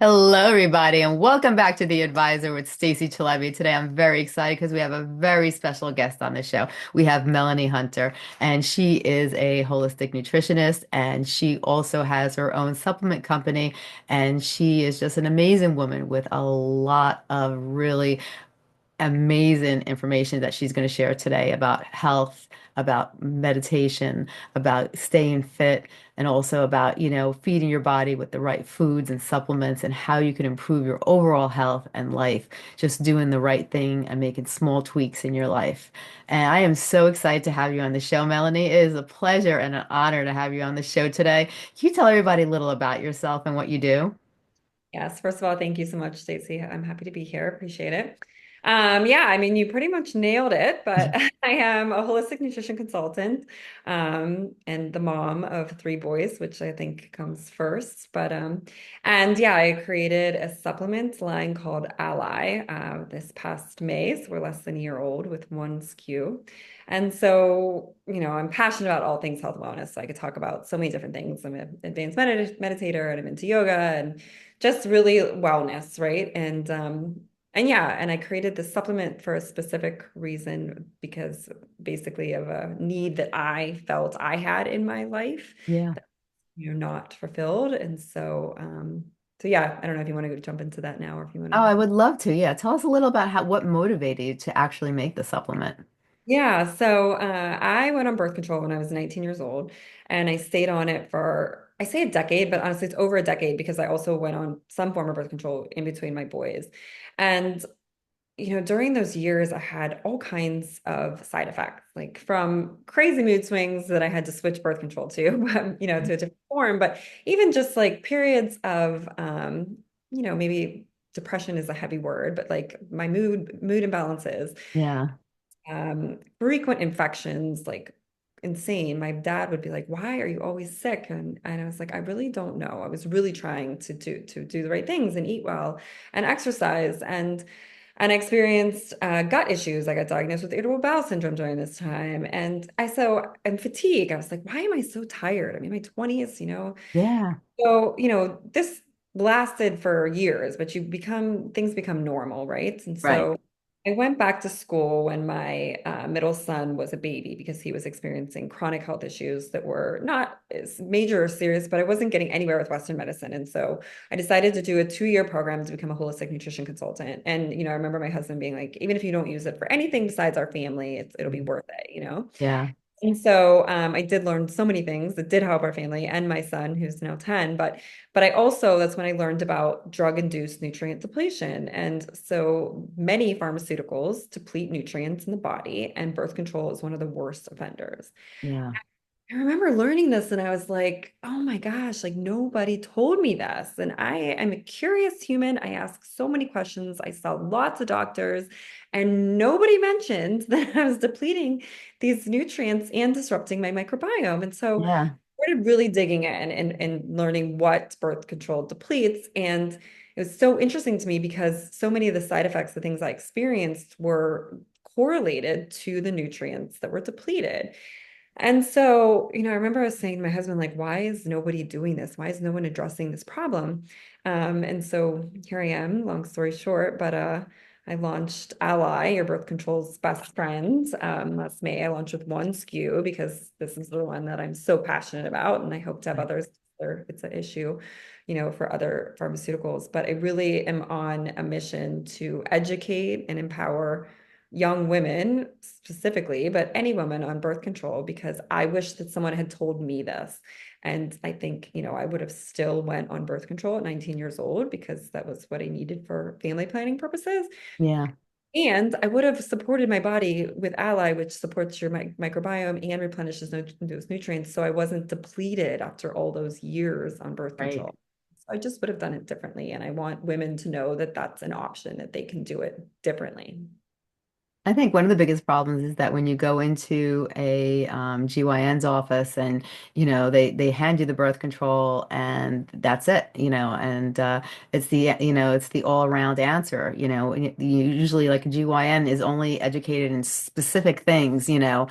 Hello, everybody, and welcome back to The Advisor with Stacey Chillemi. Today, I'm very excited because we have a very special guest on the show. We have Melanie Hunter, and she is a holistic nutritionist, and she also has her own supplement company, and she is just an amazing woman with a lot of really amazing information that she's going to share today about health, about meditation, about staying fit, and also about, feeding your body with the right foods and supplements and how you can improve your overall health and life, just doing the right thing and making small tweaks in your life. And I am so excited to have you on the show, Melanie. It is a pleasure and an honor to have you on the show today. Can you tell everybody a little about yourself and what you do? Yes, first of all, thank you so much, Stacey. I'm happy to be here. Appreciate it. Yeah, I mean, you pretty much nailed it, but I am a holistic nutrition consultant, and the mom of three boys, which I think comes first. And yeah, I created a supplement line called Ally, this past May. So we're less than a year old with one SKU. And so, I'm passionate about all things health and wellness. So I could talk about so many different things. I'm an advanced meditator and I'm into yoga and just really wellness, right? And yeah, and I created this supplement for a specific reason because basically of a need that I felt I had in my life Yeah. that not fulfilled. And so yeah, I don't know if you want to go jump into that now or if you want Oh, to. I would love to. Yeah. Tell us a little about what motivated you to actually make the supplement. Yeah, so I went on birth control when I was 19 years old, and I stayed on it for, I say a decade, but honestly, it's over a decade because I also went on some form of birth control in between my boys. And, during those years, I had all kinds of side effects, like from crazy mood swings that I had to switch birth control to, to a different form, but even just like periods of, maybe depression is a heavy word, but like my mood imbalances Yeah. frequent infections, like insane. My dad would be like, "Why are you always sick?" And I was like, "I really don't know. I was really trying to do the right things and eat well and exercise and I experienced gut issues. I got diagnosed with irritable bowel syndrome during this time, and fatigue. I was like, "Why am I so tired? I'm in my 20s." Yeah. So, this lasted for years, but things become normal, right? And Right. so I went back to school when my middle son was a baby because he was experiencing chronic health issues that were not as major or serious, but I wasn't getting anywhere with Western medicine. And so I decided to do a 2-year program to become a holistic nutrition consultant. And, I remember my husband being like, even if you don't use it for anything besides our family, it'll be worth it. Yeah. And so I did learn so many things that did help our family and my son, who's now 10. But I also, that's when I learned about drug-induced nutrient depletion. And so many pharmaceuticals deplete nutrients in the body, and birth control is one of the worst offenders. Yeah. I remember learning this and I was like, oh my gosh, like nobody told me this. And I am a curious human. I ask so many questions. I saw lots of doctors and nobody mentioned that I was depleting these nutrients and disrupting my microbiome. And so Yeah. I started really digging in and learning what birth control depletes. And it was so interesting to me because so many of the side effects, the things I experienced were correlated to the nutrients that were depleted. And so, I remember I was saying to my husband, like, why is nobody doing this? Why is no one addressing this problem? And so here I am, long story short, but I launched Ally, your birth control's best friend, last May. I launched with one SKU because this is the one that I'm so passionate about, and I hope to have Right. others. It's an issue, for other pharmaceuticals. But I really am on a mission to educate and empower young women specifically, but any woman on birth control, because I wish that someone had told me this. And I think, I would have still went on birth control at 19 years old because that was what I needed for family planning purposes. Yeah. And I would have supported my body with Ally, which supports your microbiome and replenishes those nutrients. So I wasn't depleted after all those years on birth Right. control. So I just would have done it differently. And I want women to know that that's an option, that they can do it differently. I think one of the biggest problems is that when you go into a GYN's office and they hand you the birth control and that's it, and it's the all around answer, and you usually like a GYN is only educated in specific things, and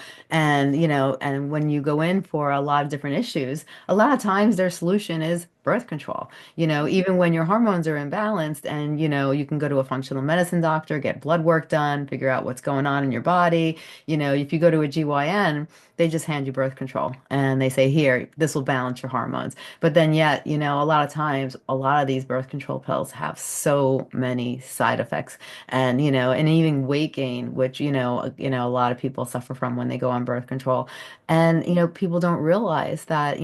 when you go in for a lot of different issues, a lot of times their solution is birth control. Even when your hormones are imbalanced and, you can go to a functional medicine doctor, get blood work done, figure out what's going on in your body. If you go to a GYN, they just hand you birth control and they say, here, this will balance your hormones. But then yet, a lot of times, a lot of these birth control pills have so many side effects and even weight gain, which, a lot of people suffer from when they go on birth control. And, people don't realize that,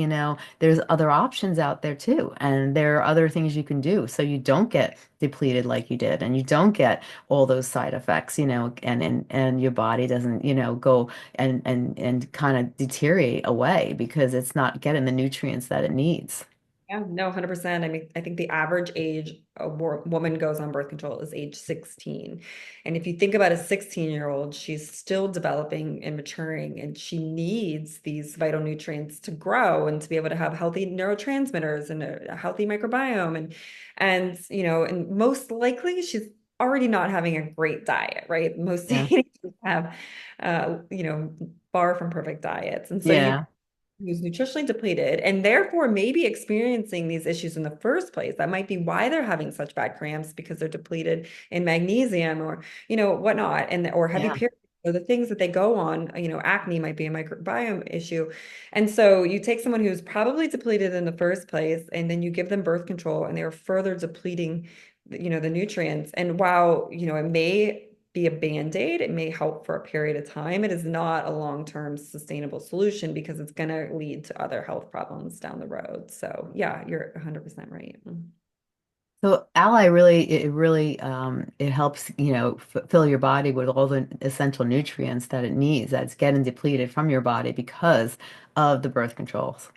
there's other options out there too. And there are other things you can do so you don't get depleted like you did and you don't get all those side effects, and your body doesn't, go and kind of deteriorate away because it's not getting the nutrients that it needs. Yeah, no, 100%. I mean, I think the average age a woman goes on birth control is age 16. And if you think about a 16-year-old, she's still developing and maturing, and she needs these vital nutrients to grow and to be able to have healthy neurotransmitters and a healthy microbiome. And most likely she's already not having a great diet, right? Most Yeah. teenagers have, far from perfect diets. And so you Yeah. who's nutritionally depleted and therefore maybe experiencing these issues in the first place. That might be why they're having such bad cramps because they're depleted in magnesium or, whatnot, and or heavy Yeah. periods. So the things that they go on, acne might be a microbiome issue. And so you take someone who's probably depleted in the first place, and then you give them birth control, and they're further depleting, the nutrients. And while, it may be a band-aid. It may help for a period of time. It is not a long-term sustainable solution because it's going to lead to other health problems down the road. So yeah, you're 100% right. So Ally really, it really, it helps, f fill your body with all the essential nutrients that it needs that's getting depleted from your body because of the birth controls.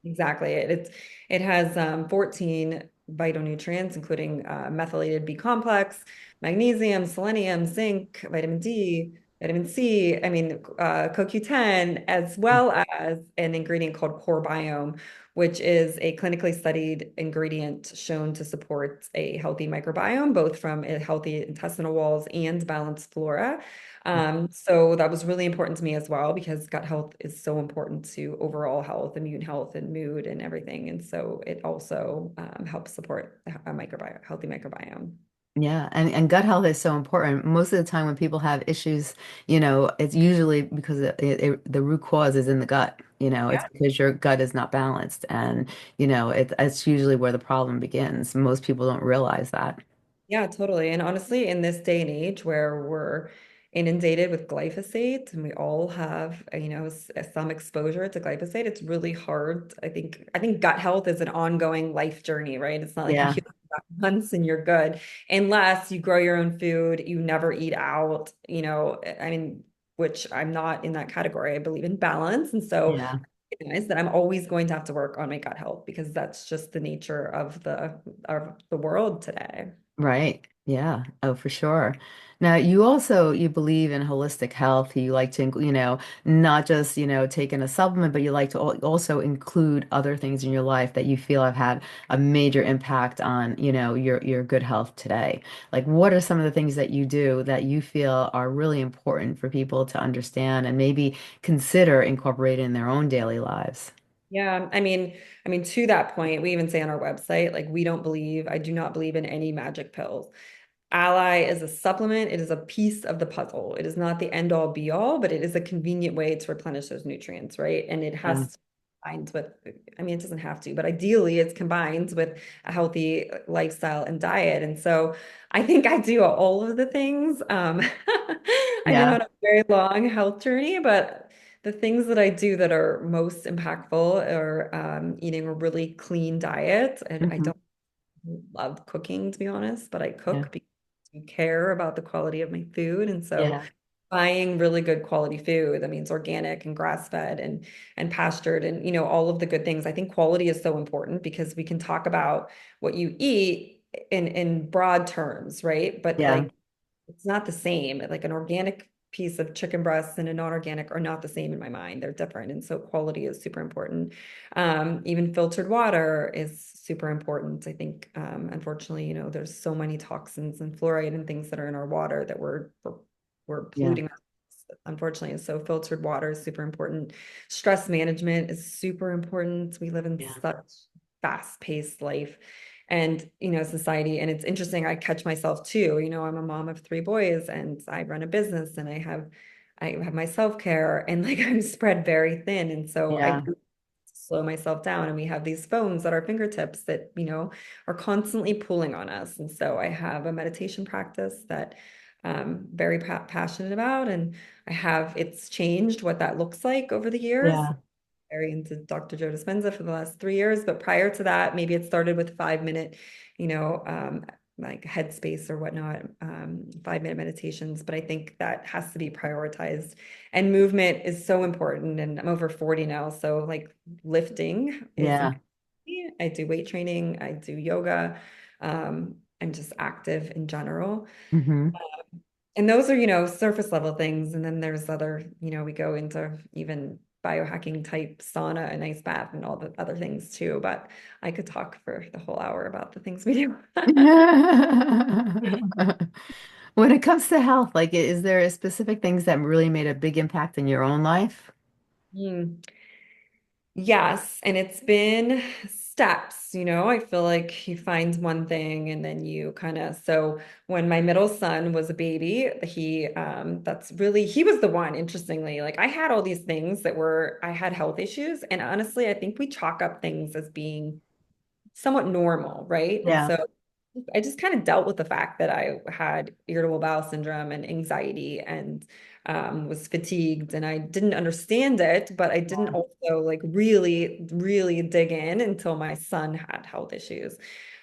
Exactly. It has 14 vital nutrients, including methylated B complex, magnesium, selenium, zinc, vitamin D, vitamin C. I mean, CoQ10, as well as an ingredient called core biome, which is a clinically studied ingredient shown to support a healthy microbiome, both from a healthy intestinal walls and balanced flora. So that was really important to me as well because gut health is so important to overall health, immune health, and mood and everything. And so it also helps support a microbiome, healthy microbiome. Yeah, and gut health is so important. Most of the time when people have issues, it's usually because the root cause is in the gut. It's Yeah. because your gut is not balanced, and it's usually where the problem begins. Most people don't realize that. Yeah, totally. And honestly, in this day and age where we're inundated with glyphosate and we all have, some exposure to glyphosate, it's really hard. I think gut health is an ongoing life journey, right? It's not like you Yeah, heal that once and you're good, unless you grow your own food, you never eat out, I mean, which I'm not in that category. I believe in balance. And so yeah. recognize that I'm always going to have to work on my gut health because that's just the nature of the world today. Right. Yeah. Oh, for sure. Now, you believe in holistic health. You like to, not just, taking a supplement, but you like to also include other things in your life that you feel have had a major impact on, your good health today. Like, what are some of the things that you do that you feel are really important for people to understand and maybe consider incorporating in their own daily lives? Yeah, I mean, to that point, we even say on our website, like, I do not believe in any magic pills. Ally is a supplement. It is a piece of the puzzle. It is not the end all be all, but it is a convenient way to replenish those nutrients, right? And it Yeah. has to be combined with, I mean, it doesn't have to, but ideally it's combined with a healthy lifestyle and diet. And so I think I do all of the things. I've been Yeah. on a very long health journey, but the things that I do that are most impactful are eating a really clean diet. And I Hmm. don't love cooking, to be honest, but I Yeah. cook because I care about the quality of my food. And so Yeah. buying really good quality food, that means organic and grass-fed and pastured and all of the good things. I think quality is so important because we can talk about what you eat in broad terms, right? But Yeah. like it's not the same. Like an organic piece of chicken breasts and a non-organic are not the same in my mind. They're different. And so quality is super important. Even filtered water is super important. I think, unfortunately, there's so many toxins and fluoride and things that are in our water that we're Yeah. polluting, unfortunately. And so filtered water is super important. Stress management is super important. We live in Yeah. such fast-paced life and, society. And it's interesting, I catch myself too. I'm a mom of three boys and I run a business and I have my self-care and like I'm spread very thin. And so I Yeah. slow myself down, and we have these phones at our fingertips that are constantly pulling on us. And so I have a meditation practice that I'm very passionate about, and it's changed what that looks like over the years. Yeah. Very into Dr. Joe Dispenza for the last 3 years, but prior to that, maybe it started with 5 minute, you know, um, like headspace or whatnot, 5 minute meditations. But I think that has to be prioritized. And movement is so important. And I'm over 40 now, so like lifting is Yeah. important. I do weight training, I do yoga. I'm just active in general. Hmm. And those are, surface level things. And then there's other, we go into even biohacking type sauna and ice bath and all the other things too. But I could talk for the whole hour about the things we do. When it comes to health, like, is there specific things that really made a big impact in your own life? Mm. Yes, and it's been steps, I feel like you find one thing and then you kind of so when my middle son was a baby, he was the one, interestingly. Like I had all these things I had health issues, and honestly, I think we chalk up things as being somewhat normal, right? And Yeah. so I just kind of dealt with the fact that I had irritable bowel syndrome and anxiety and was fatigued, and I didn't understand it, but I didn't also like really, really dig in until my son had health issues.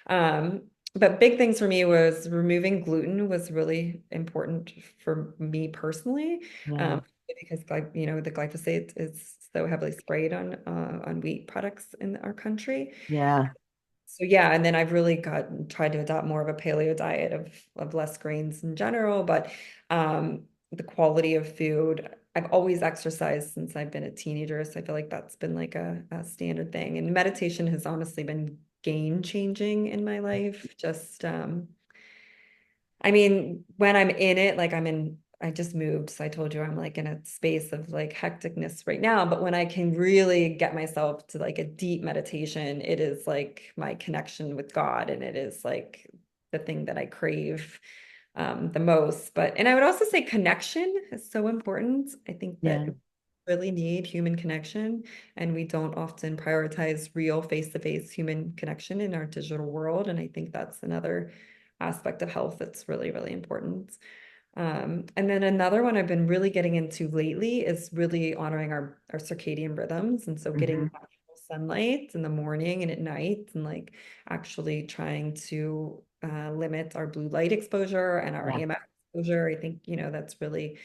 Um, but big things for me was removing gluten was really important for me personally, Yeah. um, because the glyphosate is so heavily sprayed on wheat products in our country. Yeah. So yeah, and then I've really tried to adopt more of a paleo diet of less grains in general, but the quality of food. I've always exercised since I've been a teenager, so I feel like that's been like a standard thing. And meditation has honestly been game changing in my life. Just I mean, when I'm in it, like I just moved. So I told you I'm like in a space of like hecticness right now. But when I can really get myself to like a deep meditation, it is like my connection with God. And it is like the thing that I crave the most. And I would also say connection is so important. I think that Yeah. we really need human connection, and we don't often prioritize real face-to-face human connection in our digital world. And I think that's another aspect of health that's really, really important. And then another one I've been really getting into lately is really honoring our circadian rhythms. And so getting Hmm. natural sunlight in the morning and at night, and like actually trying to limit our blue light exposure and our Yeah. EMF exposure. I think, that's really,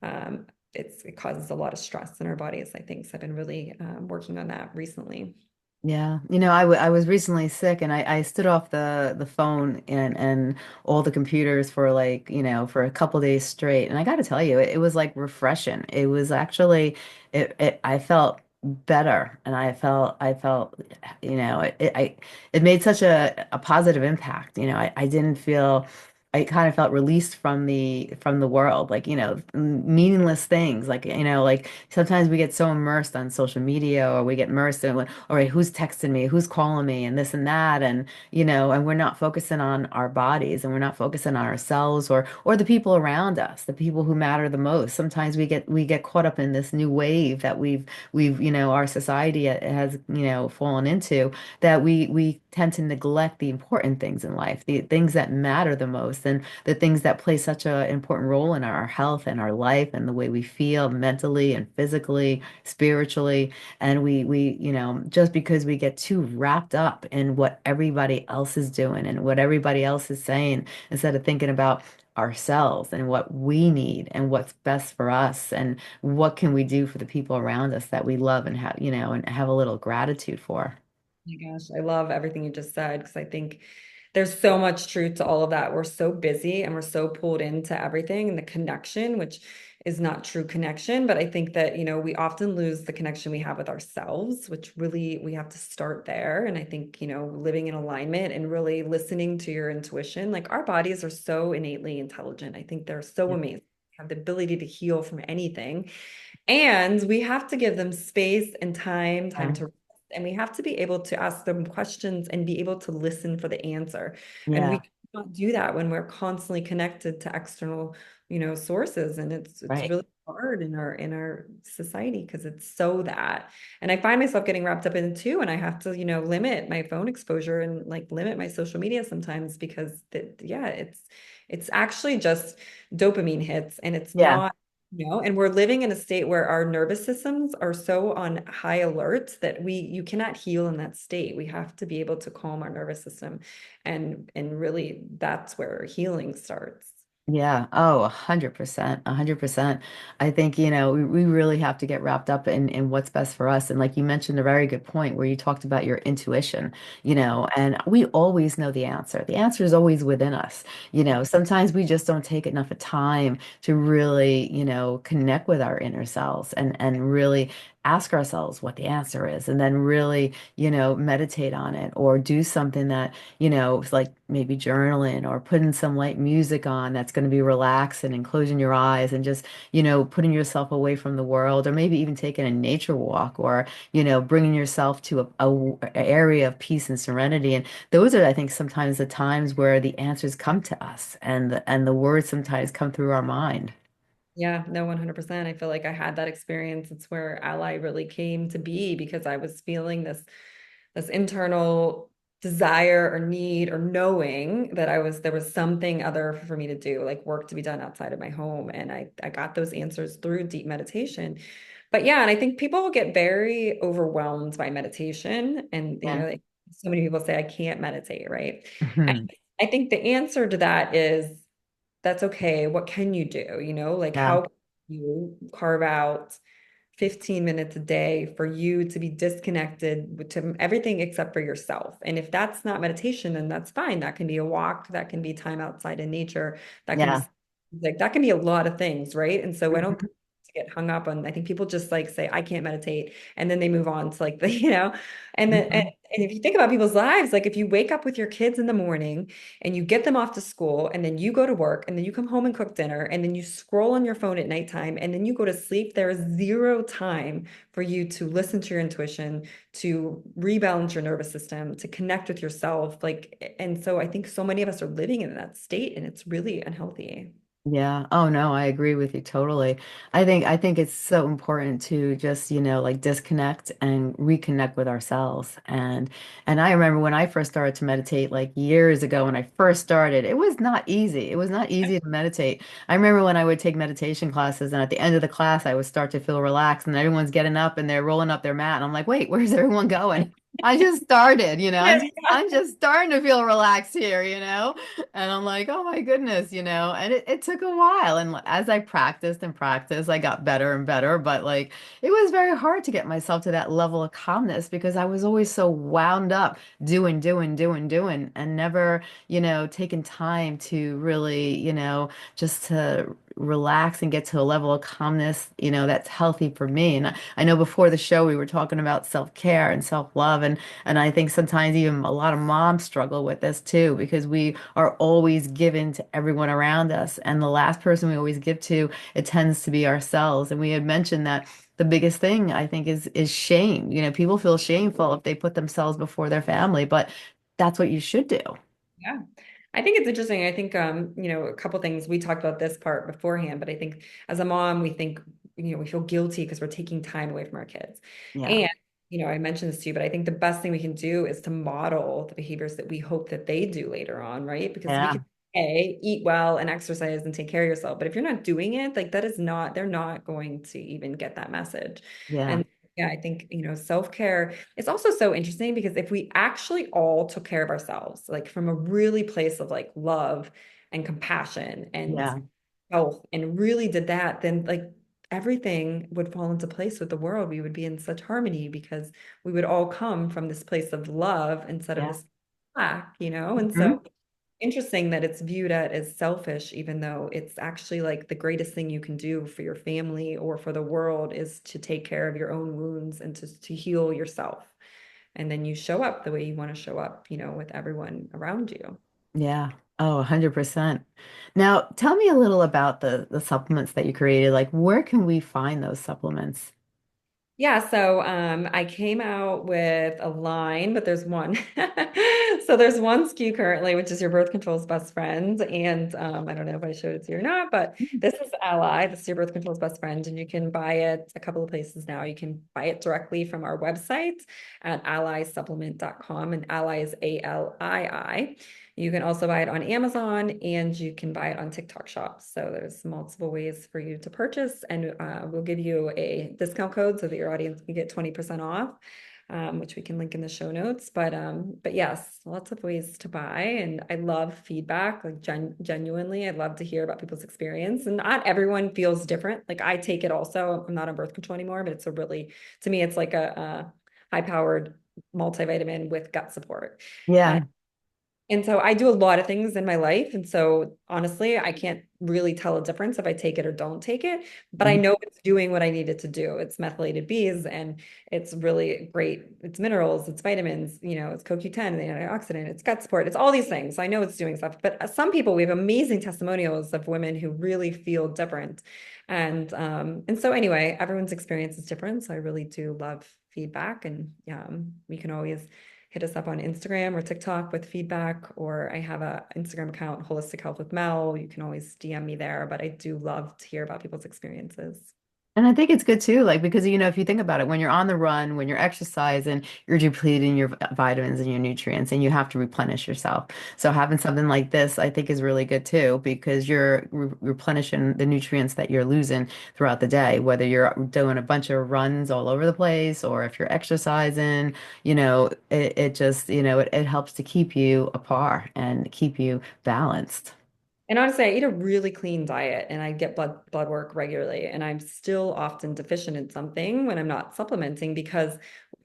um, it causes a lot of stress in our bodies, I think. So I've been really working on that recently. Yeah, I was recently sick and I stood off the phone and all the computers for like, for a couple days straight. And I got to tell you, it was like refreshing. It was actually I felt better and I felt, it made such a positive impact. I didn't feel I kind of felt released from the world, like, meaningless things, like sometimes we get so immersed on social media or we get immersed in, all right, who's texting me, who's calling me, and this and that, and and we're not focusing on our bodies and we're not focusing on ourselves or the people around us, the people who matter the most. Sometimes we get caught up in this new wave that we've our society has fallen into, that we tend to neglect the important things in life, the things that matter the most, and the things that play such an important role in our health and our life and the way we feel mentally and physically, spiritually. And we just because we get too wrapped up in what everybody else is doing and what everybody else is saying, instead of thinking about ourselves and what we need and what's best for us and what can we do for the people around us that we love and have a little gratitude for. My gosh, I love everything you just said, because I think there's so much truth to all of that. We're so busy and we're so pulled into everything and the connection, which is not true connection. But I think that, we often lose the connection we have with ourselves, which really we have to start there. And I think, living in alignment and really listening to your intuition, like our bodies are so innately intelligent. I think they're so Yeah. amazing. Have the ability to heal from anything. And we have to give them space and time Yeah. to rest. and we have to be able to ask them questions and be able to listen for the answer. And we Yeah, cannot do that when we're constantly connected to external, sources. And it's right. really hard in our society because it's so that. And I find myself getting wrapped up in it too. And I have to, limit my phone exposure and like limit my social media sometimes because yeah, it's actually just dopamine hits and it's Yeah. not. And we're living in a state where our nervous systems are so on high alert that you cannot heal in that state. We have to be able to calm our nervous system, and really that's where healing starts. Yeah. Oh, 100%. 100%. I think, we really have to get wrapped up in what's best for us. And like you mentioned a very good point where you talked about your intuition, and we always know the answer. The answer is always within us. Sometimes we just don't take enough of time to really, connect with our inner selves and really ask ourselves what the answer is and then really, meditate on it or do something that like maybe journaling or putting some light music on that's going to be relaxing and closing your eyes and just, putting yourself away from the world or maybe even taking a nature walk or, bringing yourself to a area of peace and serenity. And those are, I think, sometimes the times where the answers come to us and the words sometimes come through our mind. Yeah, no, 100%. I feel like I had that experience. It's where ally really came to be because I was feeling this internal desire or need or knowing that there was something other for me to do, like work to be done outside of my home. And I got those answers through deep meditation. But yeah, and I think people get very overwhelmed by meditation. And Yeah. like so many people say, I can't meditate, right? And Mhm. I think the answer to that is that's okay. What can you do? Like Yeah. how can you carve out 15 minutes a day for you to be disconnected to everything except for yourself. And if that's not meditation, then that's fine. That can be a walk, that can be time outside in nature, that can be Yeah. like that can be a lot of things, right? And so I don't Mhm. get hung up on, I think people just like say, I can't meditate, and then they move on to like the, and then Mhm. and if you think about people's lives, like if you wake up with your kids in the morning and you get them off to school and then you go to work and then you come home and cook dinner and then you scroll on your phone at nighttime and then you go to sleep, there is zero time for you to listen to your intuition, to rebalance your nervous system, to connect with yourself. Like, and so I think so many of us are living in that state and it's really unhealthy. Yeah. Oh no, I agree with you totally. I think it's so important to just, like disconnect and reconnect with ourselves. And I remember when I first started to meditate like years ago when I first started, it was not easy. It was not easy to meditate. I remember when I would take meditation classes and at the end of the class I would start to feel relaxed and everyone's getting up and they're rolling up their mat and I'm like, "Wait, where's everyone going?" I just started, I'm just starting to feel relaxed here. And I'm like, oh my goodness, and it took a while. And as I practiced and practiced, I got better and better. But like, it was very hard to get myself to that level of calmness because I was always so wound up doing, doing, doing, doing, and never, taking time to really, just to relax and get to a level of calmness, that's healthy for me. And I know before the show, we were talking about self-care and self-love. And I think sometimes even a lot of moms struggle with this too, because we are always given to everyone around us. And the last person we always give to, it tends to be ourselves. And we had mentioned that the biggest thing I think is shame. People feel shameful if they put themselves before their family, but that's what you should do. Yeah. I think it's interesting. I think a couple things we talked about this part beforehand, but I think as a mom, we think, we feel guilty because we're taking time away from our kids. Yeah. And, I mentioned this to you, but I think the best thing we can do is to model the behaviors that we hope that they do later on, right? Because we Yeah. can eat well and exercise and take care of yourself. But if you're not doing it, like that is not, they're not going to even get that message. Yeah. And yeah, I think, self-care it's also so interesting because if we actually all took care of ourselves, like from a really place of like love and compassion and Yeah. health, and really did that, then like everything would fall into place with the world. We would be in such harmony because we would all come from this place of love instead of Yeah. this lack. And Mhm. so interesting that it's viewed as selfish, even though it's actually like the greatest thing you can do for your family or for the world is to take care of your own wounds and to heal yourself. And then you show up the way you want to show up, with everyone around you. Yeah. Oh, 100%. Now, tell me a little about the supplements that you created. Like, where can we find those supplements? Yeah, so I came out with a line, but there's one. So there's one SKU currently, which is your birth control's best friend. And I don't know if I showed it to you or not, but this is Ally. This is your birth control's best friend. And you can buy it a couple of places now. You can buy it directly from our website at allysupplement.com. And Ally is ALII. You can also buy it on Amazon and you can buy it on TikTok Shop. So there's multiple ways for you to purchase, and we'll give you a discount code so that your audience can get 20% off, which we can link in the show notes. But yes, lots of ways to buy, and I love feedback. Like genuinely, I love to hear about people's experience, and not everyone feels different. Like I take it also. I'm not on birth control anymore, but it's a really, to me, it's like a high-powered multivitamin with gut support. Yeah. And so I do a lot of things in my life. And so honestly, I can't really tell a difference if I take it or don't take it, but I Mhm. know it's doing what I need it to do. It's methylated Bs and it's really great. It's minerals, it's vitamins, it's CoQ10, the antioxidant, it's gut support, it's all these things. So I know it's doing stuff. But some people, we have amazing testimonials of women who really feel different. And so anyway, everyone's experience is different. So I really do love feedback. And we can always hit us up on Instagram or TikTok with feedback, or I have a Instagram account, Holistic Health with Mel. You can always DM me there, but I do love to hear about people's experiences. And I think it's good too, like because if you think about it, when you're on the run, when you're exercising, you're depleting your vitamins and your nutrients, and you have to replenish yourself. So having something like this, I think, is really good too, because you're re replenishing the nutrients that you're losing throughout the day, whether you're doing a bunch of runs all over the place or if you're exercising, it just, it helps to keep you apart and keep you balanced. And honestly, I eat a really clean diet and I get blood work regularly. And I'm still often deficient in something when I'm not supplementing because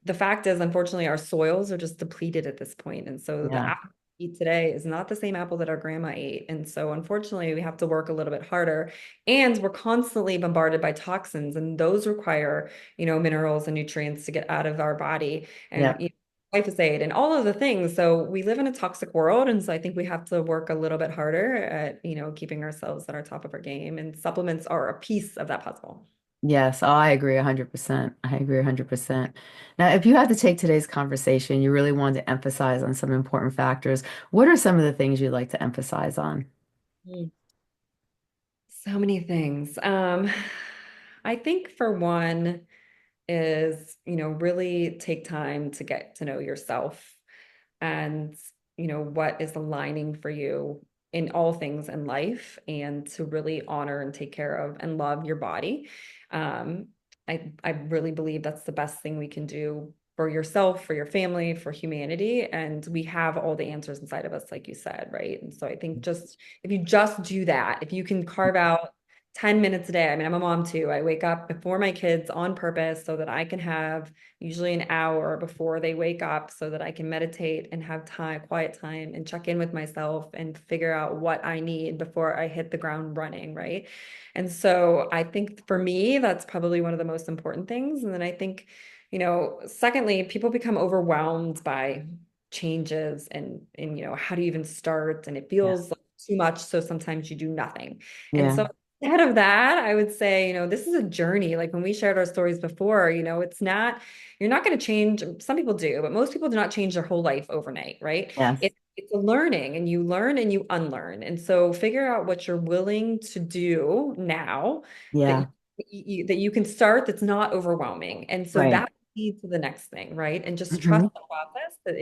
the fact is, unfortunately, our soils are just depleted at this point. And so the Yeah. apple we eat today is not the same apple that our grandma ate. And so unfortunately, we have to work a little bit harder. And we're constantly bombarded by toxins, and those require, minerals and nutrients to get out of our body. Yeah. And glyphosate and all of the things. So we live in a toxic world. And so I think we have to work a little bit harder at, keeping ourselves at our top of our game. And supplements are a piece of that puzzle. Yes, oh, I agree 100%. I agree 100%. Now, if you had to take today's conversation, you really wanted to emphasize on some important factors, what are some of the things you'd like to emphasize on? Mm. So many things. I think for one is, really take time to get to know yourself and, what is aligning for you in all things in life, and to really honor and take care of and love your body. Um, I really believe that's the best thing we can do for yourself, for your family, for humanity. And we have all the answers inside of us, like you said, right? And so I think just if you just do that, if you can carve out 10 minutes a day. I mean, I'm a mom too. I wake up before my kids on purpose so that I can have usually an hour before they wake up so that I can meditate and have time, quiet time, and check in with myself and figure out what I need before I hit the ground running, right? And so I think for me, that's probably one of the most important things. And then I think, secondly, people become overwhelmed by changes and how do you even start? And it Yeah. feels like too much. So sometimes you do nothing. And Yeah. so instead of that, I would say, this is a journey. Like when we shared our stories before, it's not, you're not going to change. Some people do, but most people do not change their whole life overnight, right? Yes. It's a learning, and you learn and you unlearn. And so figure out what you're willing to do now that Yeah. that you can start that's not overwhelming. And so Right. that leads to the next thing, right? And just trust Hmm. the process that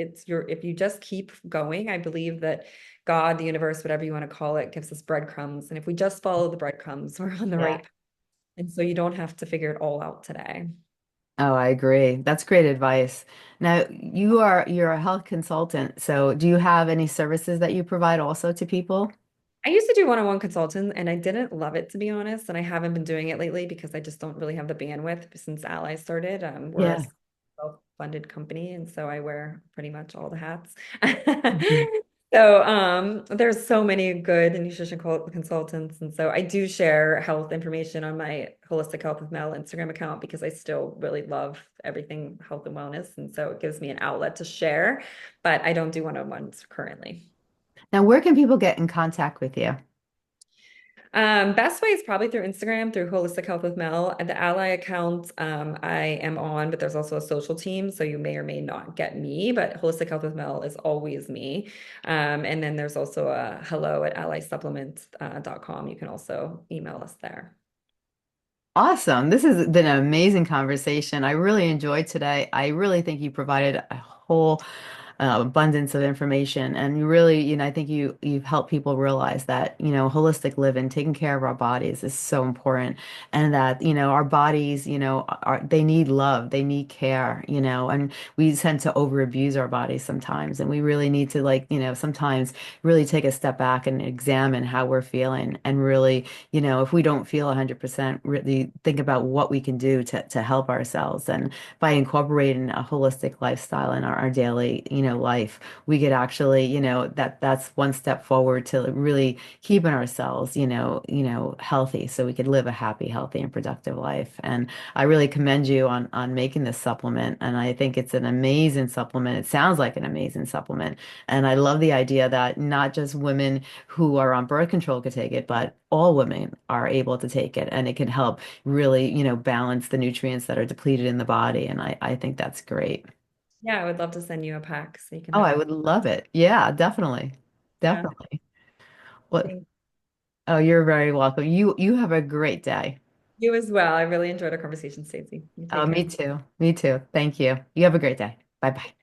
if you just keep going, I believe that God, the universe, whatever you want to call it, gives us breadcrumbs. And if we just follow the breadcrumbs, we're on the Yeah. right path. And so you don't have to figure it all out today. Oh, I agree. That's great advice. Now, you're a health consultant, so do you have any services that you provide also to people? I used to do one-on-one consulting and I didn't love it, to be honest. And I haven't been doing it lately because I just don't really have the bandwidth since Ally started. We're a Yeah. self-funded company, and so I wear pretty much all the hats. Mhm. So there's so many good nutrition consultants. And so I do share health information on my Holistic Health with Mel Instagram account because I still really love everything health and wellness. And so it gives me an outlet to share, but I don't do one-on-ones currently. Now, where can people get in contact with you? Best way is probably through Instagram, through Holistic Health with Mel. And the Ally account, I am on, but there's also a social team, so you may or may not get me, but Holistic Health with Mel is always me. And then there's also a hello at allysupplements.com. You can also email us there. Awesome. This has been an amazing conversation. I really enjoyed today. I really think you provided a whole abundance of information, and you really, I think you've helped people realize that, holistic living, taking care of our bodies is so important, and that, our bodies, they need love, they need care, and we tend to over abuse our bodies sometimes, and we really need to like, sometimes really take a step back and examine how we're feeling, and really, if we don't feel 100%, really think about what we can do to help ourselves. And by incorporating a holistic lifestyle in our daily, life, we could actually, that's one step forward to really keeping ourselves, healthy so we could live a happy, healthy, and productive life. And I really commend you on making this supplement. And I think it's an amazing supplement. It sounds like an amazing supplement. And I love the idea that not just women who are on birth control could take it, but all women are able to take it, and it can help really, balance the nutrients that are depleted in the body. And I think that's great. Yeah, I would love to send you a pack so you can Oh, have I one. would love it. Yeah, definitely. Yeah. Definitely. Well, Thank oh, you're very welcome. You have a great day. you as well. I really enjoyed our conversation, Stacey. You take Oh, me care. too. Me too. Thank you. You have a great day. Bye bye.